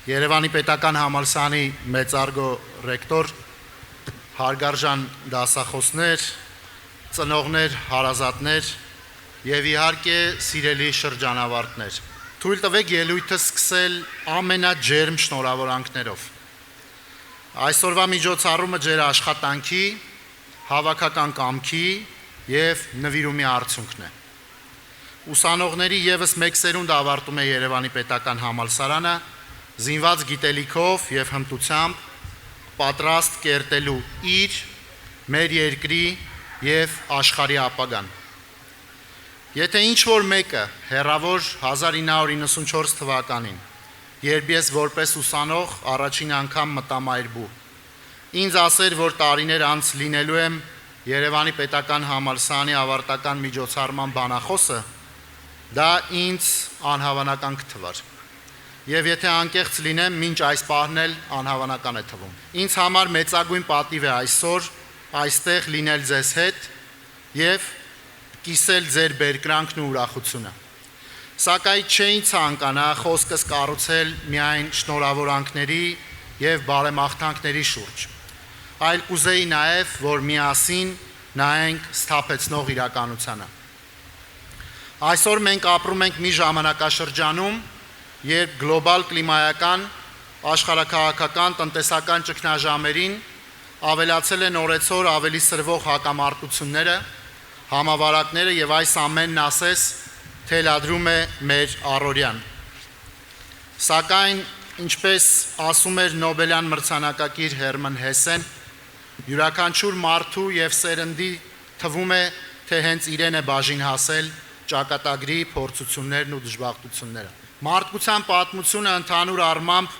Երևանի պետական համալսարանի մեծարգո ռեկտոր, հարգարժան դասախոսներ, ծնողներ, հարազատներ եւ իհարկե սիրելի շրջանավարտներ, թույլ տվեք ելույթը սկսել ամենաջերմ շնորհավորանքներով։ Այսօրվա միջոցառումը ձեր աշխատանքի, հավաքական կամքի եւ նվիրումի արդյունքն է։ Ուսանողների եւս մեկ սերունդ ավարտում է Երևանի պետական համալսարանը զինված գիտելիքով եւ հմտությամբ պատրաստ կերտելու իր, մեր երկրի եւ աշխարհի ապագան։ Եթե ինչ-որ մեկը հեռավոր 1994 թվականին, երբ ես որպես ուսանող առաջին անգամ մտա Մայրբու, ինձ ասեր, որ տարիներ անց լինելու եմ Երևանի պետական համալսարանի ավարտական միջոցառման բանախոսը, դա ինձ անհավանական կթվար։ Եվ եթե անկեղծ լինեմ, մինչ այս պահն էլ անհավանական է թվում։ Ինձ համար մեծագույն պատիվ է այսօր այստեղ լինել ձեզ հետ եւ կիսել ձեր բերկրանքն ու ուրախությունը։ Սակայն չէին ցանկանա խոսքս կառուցել միայն շնորհավորանքների եւ բարեմաղթանքների շուրջ, այլ կուզեի նաեւ, որ միասին նայենք սթափեցնող իրականությանը։ Այսօր մենք ապրում ենք մի ժամանակաշրջանում, երբ գլոբալ կլիմայական, աշխարհաքաղաքական, տնտեսական ճգնաժամերին ավելացել են օրեցօր ավելի սրվող հակամարտությունները, համավարակները եւ այս ամենն ասես թելադրում է մեր առօրյան։ Սակայն, ինչպես ասում էր Նոբելյան մրցանակակիր Հերման Հեսեն, յուրաքանչյուր մարդու եւ սերնդի թվում է, թե հենց իրեն է բաժին հասել ճակատագրի փորձություններն ու դժբախտությունները։ Մարդկության պատմությունը ընդհանուր առմամբ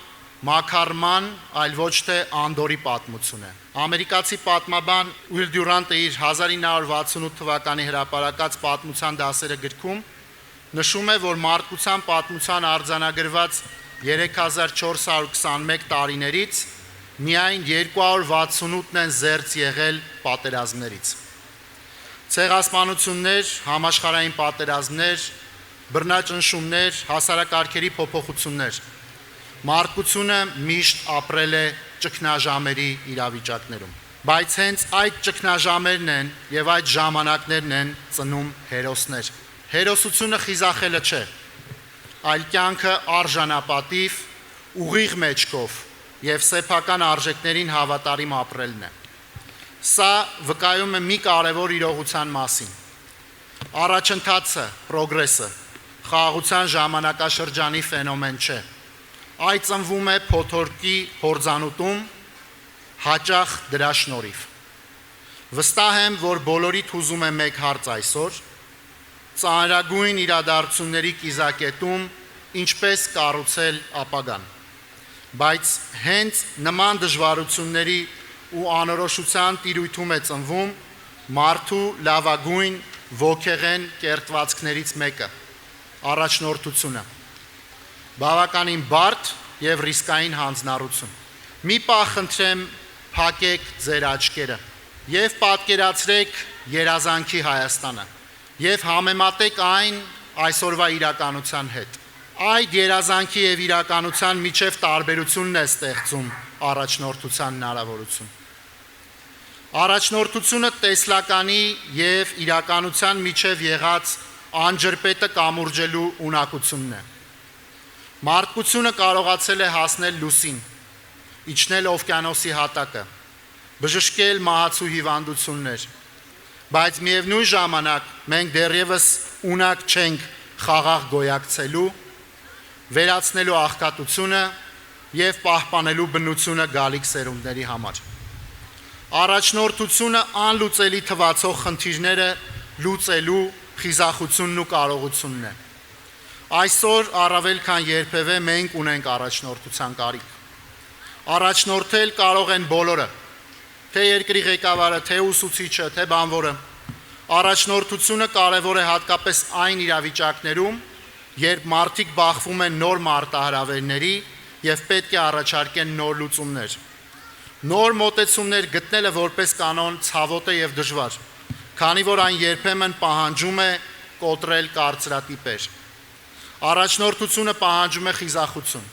մաքարման, այլ ոչ թե անդորի պատմություն է։ Ամերիկացի պատմաբան Ուիլ Դյուրանտը իր 1968 թվականի հրապարակած պատմության դասերը գրքում նշում է, որ մարդկության պատմության արձանագրված 3421 տարիներից միայն 268-ն են զերծ եղել պատերազմներից։ Ցեղասպանություններ, համաշխարհային պատերազմներ, բռնաճնշումներ, հասարակարգերի փոփոխություններ։ Մարդկությունը միշտ ապրել է ճգնաժամերի իրավիճակներում։ Բայց հենց այդ ճգնաժամերն են եւ այդ ժամանակներն են ծնում հերոսներ։ Հերոսությունը խիզախելը չէ, այլ կյանքը արժանապատիվ, ուղիղ մեջքով եւ սեփական արժեքներին հավատարիմ ապրելն է։ Սա վկայում է մի կարևոր իրողության մասին։ Առաջընթացը, պրոգրեսը խաղաղության ժամանակաշրջանի ֆենոմեն չէ։ Այդ ծնվում է փոթորկի փորձանուտում, հաճախ դրա շնորհիվ։ Վստահ եմ, որ բոլորիդ հուզում է մեկ հարց այսօր՝ ծանրագույն իրադարձությունների կիզակետում ինչպես կառուցել ապագան։ Բայց հենց նման դժվարությունների ու անորոշության տիրույթում է ծնվում մարդու լավագույն ոգեղեն կերտվածքներից մեկը՝ առաջնորդությունը։ Բավականին բարդ եւ ռիսկային հանձնառություն։ Մի պահ խնդրեմ, փակեք ձեր աչքերը եւ պատկերացրեք երազանքի Հայաստանը եւ համեմատեք այն այսօրվա իրականության հետ։ Այդ երազանքի եւ իրականության միջև տարբերությունն է ստեղծում առաջնորդության հնարավորություն։ Առաջնորդությունը տեսլականի եւ իրականության միջև եղած անջրպետը կամուրջելու ունակությունն է։ Մարդկությունը կարողացել է հասնել լուսին, իջնել օվկիանոսի հատակը, բժշկել մահացու հիվանդություններ, բայց միևնույն ժամանակ մենք դեռևս ունակ չենք խաղաղ գոյակցելու, վերացնելու աղքատությունը եւ պահպանելու բնությունը գալիք սերունդների համար։ Առաջնորդությունը անլուծելի թվացող խնդիրները լուծելու խիզախությունն ու կարողությունն է։ Այսօր առավել քան երբևէ մենք ունենք առաջնորդության կարիք։ Առաջնորդել կարող են բոլորը, թե երկրի ղեկավարը, թե ուսուցիչը, թե բանվորը։ Առաջնորդությունը կարևոր է հատկապես այն իրավիճակներում, երբ մարդիկ բախվում են նոր մարտահրավերների եւ պետք է առաջարկեն նոր լուծումներ։ Նոր մոտեցումներ գտնելը որպես կանոն ցավոտ է եւ դժվար, քանի որ այն երբեմն պահանջում է կոտրել կարծրատիպեր։ Առաջնորդությունը պահանջում է խիզախություն։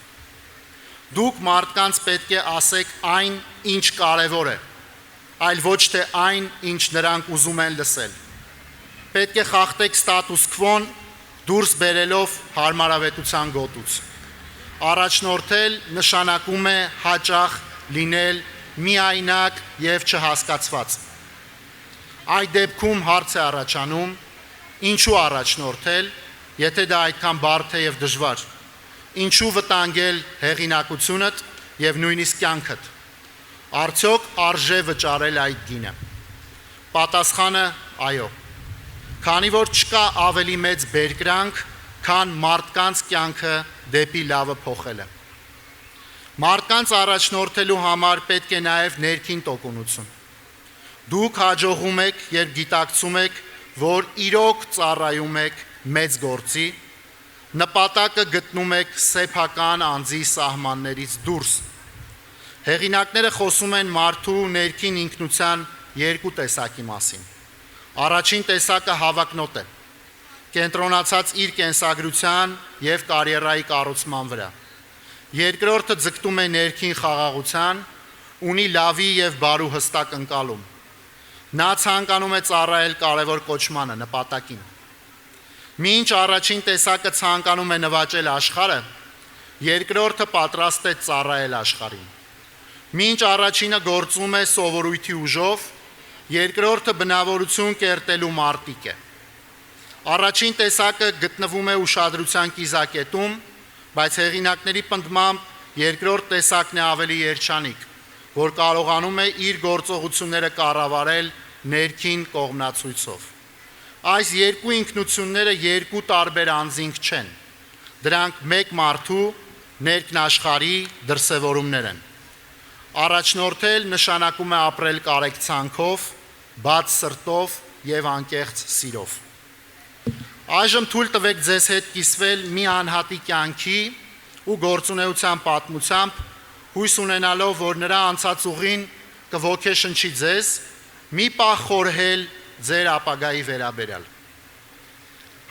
Դուք մարդկանց պետք է ասեք այն, ինչ կարևոր է, այլ ոչ թե այն, ինչ նրանք ուզում են լսել։ Պետք է խախտեք ստատուս քվոն, դուրս բերելով հարմարավետության գոտուց։ Առաջնորդել նշանակում է հաճախ լինել միայնակ եւ չհասկացված։ Այդ դեպքում հարց է առաջանում, ինչու առաջնորդել, եթե դա այդքան բարդ է եւ դժվար։ Ինչու վտանգել հեղինակությունդ եւ նույնիսկ կյանքդ։ Արդյոք արժե վճարել այդ գինը։ Պատասխանը՝ այո։ Քանի որ չկա ավելի մեծ բերկրանք, քան մարդկանց կյանքը դեպի լավը փոխելը։ Մարդկանց առաջնորդելու համար պետք է նաև ներքին տոկունություն։ Դուք հաջողում եք, երբ գիտակցում եք, որ իրոք ծառայում եք մեծ գործի, նպատակը գտնում եք սեփական անձի սահմաններից դուրս։ Հեղինակները խոսում են մարդու ներքին ինքնության երկու տեսակի մասին։ Առաջին տեսակը հավակնոտ է, կենտրոնացած իր կենսագրության եւ կարիերայի կառուցման վրա։ Երկրորդը ձգտում է ներքին խաղաղության, ունի լավի եւ բարու հստակ ընկալում։ Նա ցանկանում է ծառայել կարևոր կոչմանը, նպատակին։ Մինչ առաջին տեսակը ցանկանում է նվաճել աշխարհը, երկրորդը պատրաստ է ծառայել աշխարհին։ Մինչ առաջինը գործում է սովորույթի ուժով, երկրորդը բնավորություն կերտելու մարտիկ է։ Առաջին տեսակը գտնվում է ուշադրության կիզակետում, բայց հեղինակների պնդմամբ երկրորդ տեսակն է ավելի երջանիկ, որ կարողանում է իր գործողությունները կառավարել ներքին կողմնացույցով։ Այս երկու ինքնությունները երկու տարբեր անձինք չեն։ Դրանք մեկ մարդու ներքնաշխարհի դրսևորումներ են։ Առաջնորդել նշանակում է ապրել կարեկցանքով, բաց սրտով եւ անկեղծ սիրով։ Այժմ թույլ տվեք ձեզ հետ կիսվել մի անհատի կյանքի ու գործունեության պատմությամբ, հույս ունենալով, որ նրա անցած ուղին կոգեշնչի ձեզ, մի պահ խորհել ձեր ապագայի վերաբերյալ։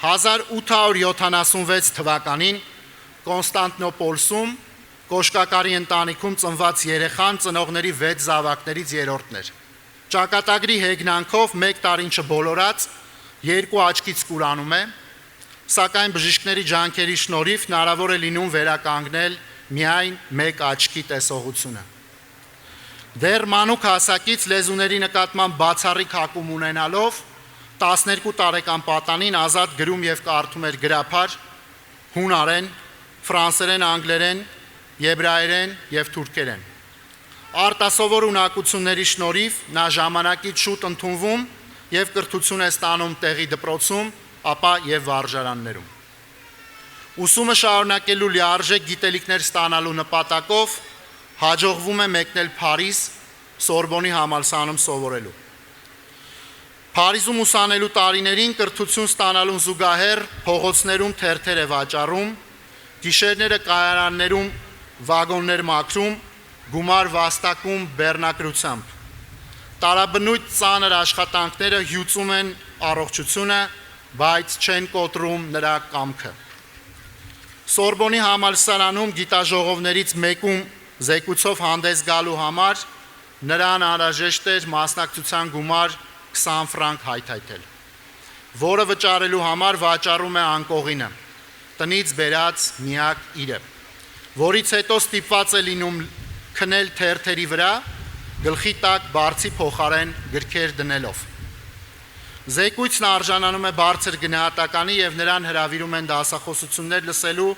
1876 թվականին Կոնստանտինոպոլսում կոշկակարի ընտանիքում ծնված երեխան ծնողների 6 զավակներից երրորդն էր։ Ճակատագրի հեգնանքով 1 տարին չբոլորած 2 աչքից կուրանում է, սակայն բժիշկների ջանքերի շնորհիվ հնարավոր է լինում վերականգնել միայն 1 աչքի տեսողությունը։ Դեռ մանուկ հասակից լեզուների նկատմամբ բացառիկ հակում ունենալով 12 տարեկան պատանին ազատ գրում եւ կարդում էր գրափար հունարեն, ֆրանսերեն, անգլերեն, եբրայերեն եւ թուրքերեն։ Արտասովոր ունակությունների շնորհիվ նա ժամանակից շուտ ընդունվում եւ կրթություն է ստանում տեղի դպրոցում, ապա եւ վարժարաններում։ Ուսումը շարունակելու լիարժեք գիտելիքներ ստանալու նպատակով հաջողվում է մեկնել Փարիզ, Սորբոնի համալսարանում սովորելու։ Փարիզում ուսանելու տարիներին կրթություն ստանալուն զուգահեռ փողոցներում թերթեր է վաճառում, գիշերները կայարաններում վագոններ մաքրում, գումար վաստակում բեռնակրությամբ։ Տարաբնույթ ծանր աշխատանքները հյուծում են առողջությունը, բայց չեն կոտրում նրա կամքը։ Սորբոնի համալսարանում գիտաժողովներից մեկում զեկույցով հանդես գալու համար նրան անհրաժեշտ էր մասնակցության գումար 20 ֆրանկ հայթայթել, որը վճարելու համար վաճառում է անկողինը, տնից բերած միակ իրը, որից հետո ստիպված է լինում քնել թերթերի վրա, գլխի տակ բարձի փոխարեն գրքեր դնելով։ Զեկույցն արժանանում է բարձր գնահատականի եւ նրան հրավիրում են դասախոսություններ լսելու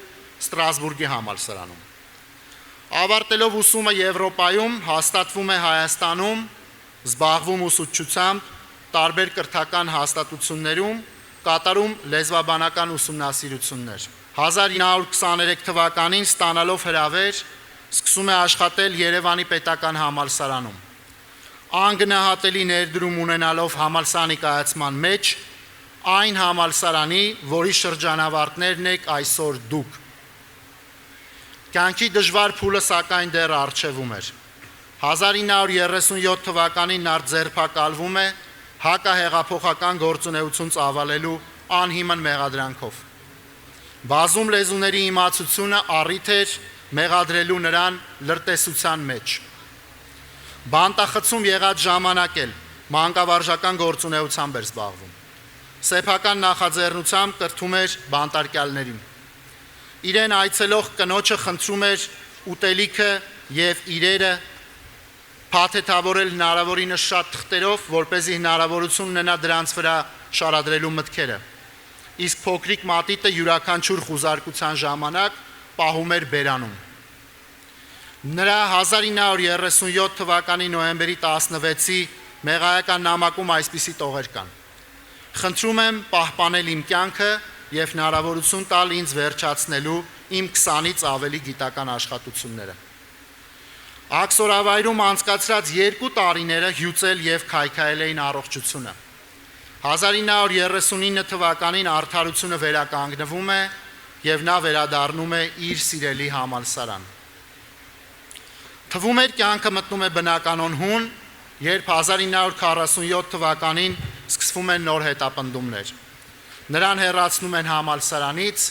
Ստրասբուրգի համալսարանում։ Ավարտելով ուսումը Եվրոպայում, հաստատվում է Հայաստանում, զբաղվում ուսուցչությամբ, տարբեր կրթական հաստատություններում, կատարում լեզվաբանական ուսումնասիրություններ։ 1923 թվականին ստանալով հրավեր, սկսում է աշխատել Երևանի պետական համալսարանում։ Անգնահատելի ներդրում ունենալով համալսարանի կայացման մեջ, այն համալսարանի, որի շրջանավարտներն եք այսօր դուք։ Կյանքի դժվար փուլը սակայն դեռ առջևում էր։ 1937 թվականին նա ձերբակալվում է հակահեղափոխական գործունեություն ծավալելու անհիմն մեղադրանքով։ Բազում լեզուների իմացությունը առիթ էր մեղադրելու նրան լրտեսության մեջ։ Բանտախցում եղած ժամանակ էլ մանկավարժական գործունեությամբ էր զբաղվում։ Սեփական նախաձեռնությամբ կրթում էր բանտարկյալներին։ Իրեն այցելող կնոջը խնդրում էր ուտելիքը եւ իրերը փաթեթավորել հնարավորինս շատ թղթերով, որպեսզի հնարավորություն ունենա դրանց վրա շարադրելու մտքերը։ Իսկ փոքրիկ մատիտը յուրաքանչյուր խուզարկության ժամանակ պահում էր բերանում։ Նրա 1937 թվականի նոյեմբերի 16-ի մեղայական նամակում այսպիսի տողեր կան. «Խնդրում եմ պահպանել իմ կյանքը եւ հնարավորություն տալ ինձ վերջացնելու իմ 20-ից ավելի գիտական աշխատությունները»։ Աքսորավայրում անցկացրած 2 տարիները հյուծել եւ քայքայել էին առողջությունը։ 1939 թվականին արդարությունը վերականգնվում է եւ նա վերադառնում է իր սիրելի համալսարան։ Թվում էր կյանքը մտնում է բնականon հուն, երբ 1947 թվականին սկսվում են նոր հետապնդումներ։ Նրան հեռացնում են համալսարանից,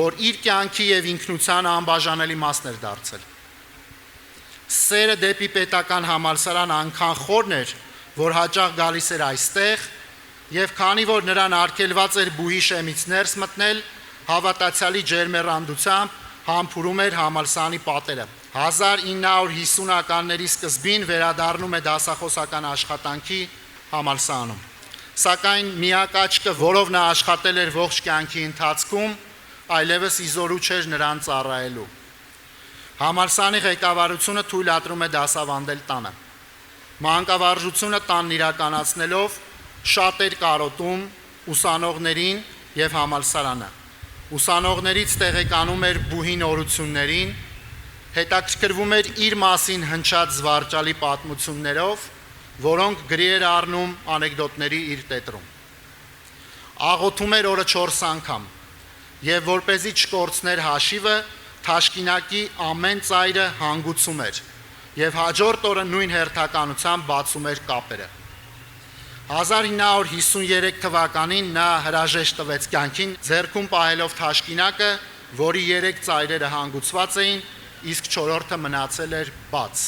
որ իր կյանքի եւ ինքնության անբաժանելի մասն էր դարձել։ Սերը դեպի պետական համալսարան անքան խորն էր, որ հաճախ գալիս էր այստեղ, եւ քանի որ նրան արգելված էր բուհի շեմից ներս մտնել, հավատացյալի ջերմեռանդությամբ համբուրում էր համալսարանի պատերը։ 1950-ականների սկզբին վերադառնում է դասախոսական աշխատանքի համալսարանում։ Սակայն միակ աչքը, որով նա աշխատել էր ողջ կյանքի ընթացքում, այլևս իզորու չէր նրան ծառայելու։ Համալսարանի ղեկավարությունը թույլատրում է դասավանդել տանը։ Մանկավարժությունը տանն իրականացնելով շատ էր կարոտում ուսանողներին եւ համալսարանը։ Ուսանողներից տեղեկանում էր բուհի նորություններին, հետաքրքրվում էր իր մասին հնչած զվարճալի պատմություններով, որոնք գրի էր առնում անեկդոտների իր տետրում։ Աղոթում էր օրը 4 անգամ եւ որպեսզի չկորցներ հաշիվը, թաշկինակի ամեն ծայրը հանգուցում էր եւ հաջորդ օրը նույն հերթականությամբ բացում էր կապերը։ 1953 թվականին նա հրաժեշտ տվեց կյանքին, ձեռքում պահելով թաշկինակը, որի 3 ծայրերը հանգուցված էին, իսկ 4-րդը մնացել էր բաց։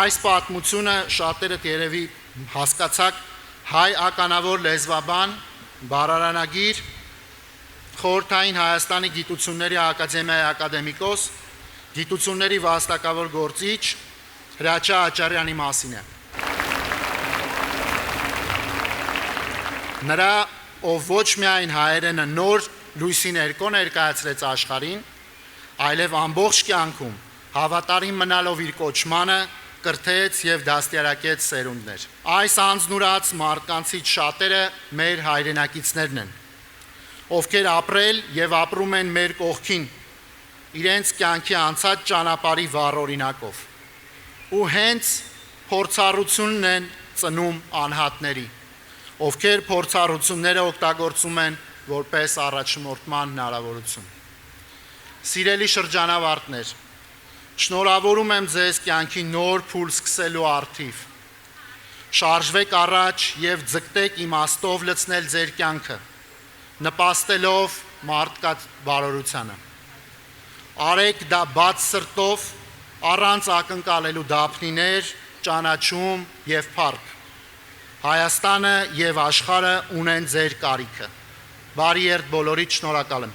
Այս պատմությունը շատերդ երևի հասկացաք, հայ ականավոր լեզվաբան, բառարանագիր, Խորհրդային Հայաստանի գիտությունների ակադեմիայի ակադեմիկոս, գիտությունների վաստակավոր գործիչ Հրաչյա Աճարյանի մասին է։ Նրա, ով ոչ միայն հայերենը նոր լույսի ներկո ներկայացրեց աշխարհին, այլև ամբողջ կյանքում հավատարիմ մնալով իր կոչմանը կրթեց եւ դաստիարակեց սերունդներ։ Այս անձնուրաց մարդկանցից շատերը մեր հայրենակիցներն են, ովքեր ապրել եւ ապրում են մեր կողքին, իրենց կյանքի անցած ճանապարհի վառօրինակով։ Ու հենց փորձառությունն են ծնում անհատների, ովքեր փորձառությունները օգտագործում են որպես առաջնորդման հնարավորություն։ Սիրելի շրջանավարտներ, շնորհավորում եմ ձեզ կյանքի նոր փուլ սկսելու առթիվ։ Շարժվեք առաջ եւ ձգտեք իմաստով լցնել ձեր կյանքը, նպաստելով մարդկային բարօրությանը։ Արեք դա բաց սրտով, առանց ակնկալելու դափնիներ, ճանաչում եւ փառք։ Հայաստանը եւ աշխարհը ունեն ձեր կարիքը։ Բարի երդ բոլորիդ, շնորհակալ եմ։